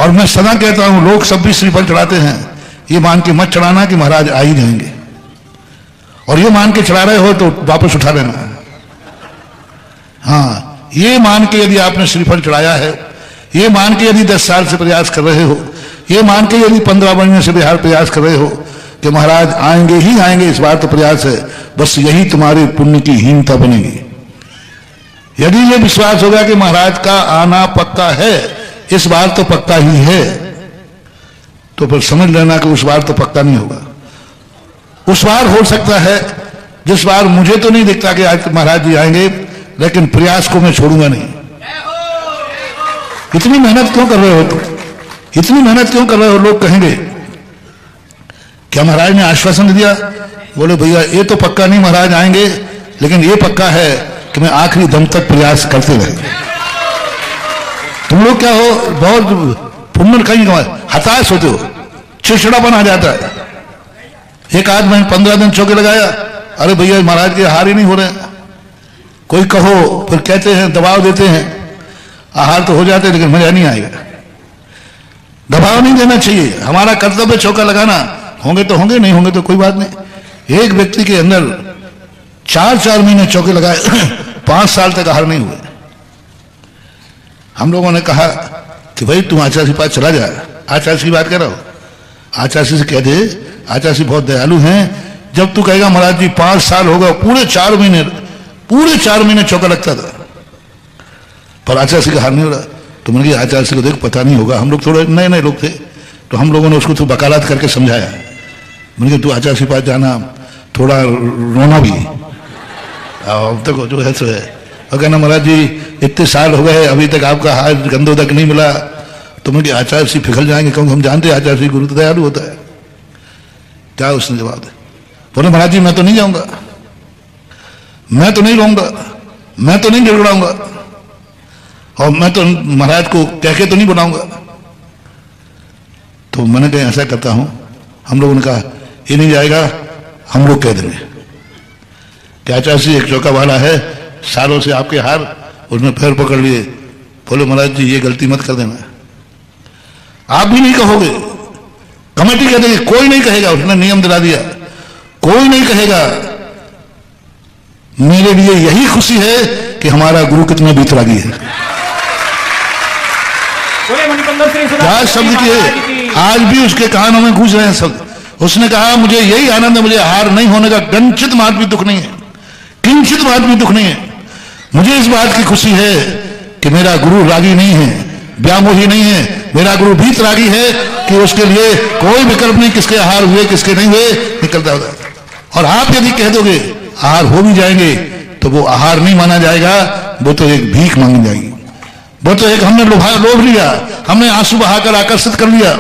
और मैं सदा कहता हूं, लोग सब भी श्रीफल चढ़ाते हैं, ये मान के मत चढ़ाना कि महाराज आ ही जाएंगे, और ये मान के चढ़ा रहे हो तो वापस उठा लेना। हाँ, ये मान के यदि आपने श्रीफल चढ़ाया है, ये मान के यदि 10 साल से प्रयास कर रहे हो, ये मान के यदि 15 महीने से बिहार प्रयास कर रहे हो कि महाराज आएंगे ही आएंगे, इस बार तो प्रयास है, बस यही तुम्हारे पुण्य की हीनता बनेगी। यदि ये विश्वास होगा कि महाराज का आना पक्का है, इस बार तो पक्का ही है, तो फिर समझ लेना कि उस बार तो पक्का नहीं होगा। उस बार हो सकता है जिस बार मुझे तो नहीं दिखता कि आज महाराज जी आएंगे, लेकिन प्रयास को मैं छोड़ूंगा नहीं। इतनी मेहनत क्यों कर रहे हो तुम, इतनी मेहनत क्यों कर रहे हो? लोग कहेंगे क्या महाराज ने आश्वासन दिया? बोले भैया ये तो पक्का नहीं महाराज आएंगे, लेकिन ये पक्का है कि मैं आखिरी दम तक प्रयास करते रहेंगे। तुम लोग क्या हो, बहुत पुण्य कहीं हताश होते हो, चिड़चिड़ापन आ जाता है। एक आदमी 15 दिन चौके लगाया, अरे भैया महाराज के हार ही नहीं हो रहे। कोई कहो फिर कहते हैं, दबाव देते हैं, आहार तो हो जाते हैं लेकिन मजा नहीं आएगा। दबाव नहीं देना चाहिए, हमारा कर्तव्य चौका लगाना। होंगे तो होंगे, नहीं होंगे तो कोई बात नहीं। एक व्यक्ति के अंदर 4-4 महीने चौके लगाए 5 साल तक आहार नहीं हुए। हम लोगों ने कहा कि भाई तुम आचार्य के पास चला जा, आचार्य की बात कर रहा हो, आचार्य से कह दे, आचार्य बहुत दयालु हैं, जब तू कहेगा महाराज जी 5 साल होगा, पूरे 4 महीने चौका लगता था, पर आचार्य का हार नहीं हो रहा। तो मैंने कहा आचार्य को देख पता नहीं होगा, हम लोग थोड़े नए नए लोग थे, तो हम लोगों ने उसको तो वकालत करके समझाया। मैंने कहा तू आचार्य के पास जाना, थोड़ा रोना भी, अब तक जो है सो है। और कहना महाराज जी इतने साल हो गए अभी तक आपका हार गंदो तक नहीं मिला। तो मैंने कहा आचार्य से पिघल जाएंगे, क्योंकि हम जानते हैं आचार्य गुरु तो दयालु होता है। क्या उसने जवाब दिया? बोले महाराज जी मैं तो नहीं जाऊंगा, मैं तो नहीं रहूंगा, मैं तो नहीं गिड़गड़ाऊंगा, और मैं तो महाराज को कह के तो नहीं बनाऊंगा। तो मैंने कहा ऐसा करता हूं, हम लोगों ने कहा ये नहीं जाएगा, हम लोग कह देंगे कि आचार्य जी एक चौका वाला है, सालों से आपके हार, उसने पैर पकड़ लिए। बोले महाराज जी ये गलती मत कर देना। आप भी नहीं कहोगे, कमेटी कह देगी, कोई नहीं कहेगा, उसने नियम दिला दिया, कोई नहीं कहेगा। मेरे लिए यही खुशी है कि हमारा गुरु कितना बीतरागी है। क्या शब्द की है, आज भी उसके कानों में गूंज रहे हैं शब्द। उसने कहा मुझे यही आनंद है, मुझे हार नहीं होने का किंचित मात्र भी दुख नहीं है, किंचित मात्र भी दुख नहीं है। मुझे इस बात की खुशी है कि मेरा गुरु रागी नहीं है, व्यामोही नहीं है, मेरा गुरु भीत रागी है कि उसके लिए कोई विकल्प नहीं, किसके आहार हुए किसके नहीं हुए निकलता होगा। और आप यदि कह दोगे आहार हो भी जाएंगे, तो वो आहार नहीं माना जाएगा, वो तो एक भीख मांगी जाएगी, वो तो एक हमने लोभ लिया, हमने आंसू बहाकर आकर्षित कर लिया।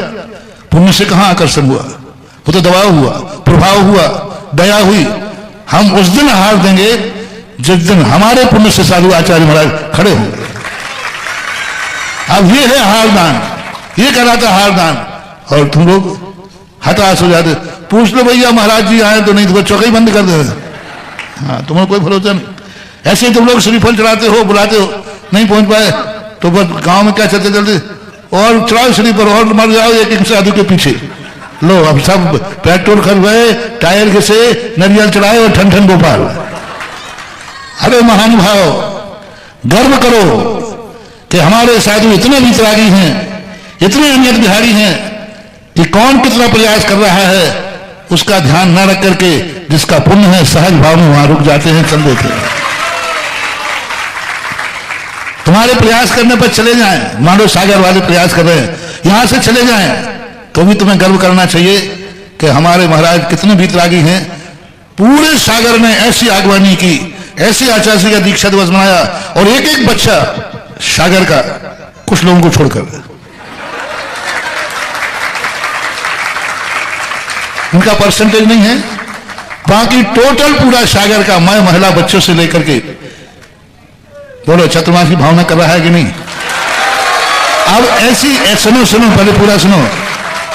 पुण्य से कहां आकर्षण हुआ, वो तो दबाव हुआ, प्रभाव हुआ, दया हुई। हम उस दिन आहार देंगे जिस दिन हमारे पुण्य से साधु आचार्य महाराज खड़े होंगे। अब ये है हारदान, ये कहलाता हारदान। और तुम लोग हताश हो जाते, पूछ लो भैया महाराज जी आए तो, नहीं तो चौका ही बंद कर दे। हाँ तुम्हें कोई भरोसा नहीं। ऐसे तुम लोग श्रीफल चढ़ाते हो, बुलाते हो, नहीं पहुंच पाए तो बस गांव में क्या चलते चलते और चढ़ाओ श्रीफल और मर जाओ एक साधु के पीछे। लो अब सब पेट्रोल खरीदे, टायर घिसे, नरियल चढ़ाए और ठन ठन गोपाल। अरे महानुभाव, गर्व करो कि हमारे साधु इतने वितरागी हैं, इतने अनियत बिहारी हैं कि कौन कितना प्रयास कर रहा है उसका ध्यान न रख करके जिसका पुण्य है सहज भाव में वहां रुक जाते हैं, चल देते हैं। तुम्हारे प्रयास करने पर चले जाएं, मानो सागर वाले प्रयास कर रहे हैं, यहां से चले जाएं तो भी तुम्हें गर्व करना चाहिए कि हमारे महाराज कितने वितरागी हैं। पूरे सागर ने ऐसी आगवानी की, ऐसे आचार्य का दीक्षा दिवस मनाया, और एक एक बच्चा सागर का कुछ लोगों को छोड़कर, उनका परसेंटेज नहीं है, बाकी टोटल पूरा सागर का मैं महिला बच्चों से लेकर के, बोलो चतुर्मास की भावना कर रहा है कि नहीं। अब ऐसी सुनो सुनो पहले पूरा सुनो,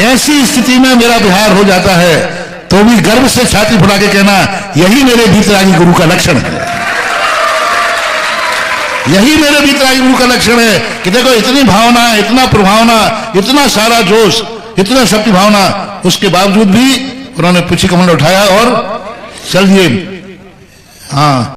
ऐसी स्थिति में मेरा बिहार हो जाता है तो भी गर्व से छाती फुला के कहना यही मेरे भीतरागी गुरु का लक्षण है। यही मेरे वीतरागी गुरु का लक्षण है कि देखो इतनी भावना, इतना प्रभावना, इतना सारा जोश, इतना शक्ति भावना, उसके बावजूद भी उन्होंने पुष्य कमल उठाया और चल दिए। हाँ।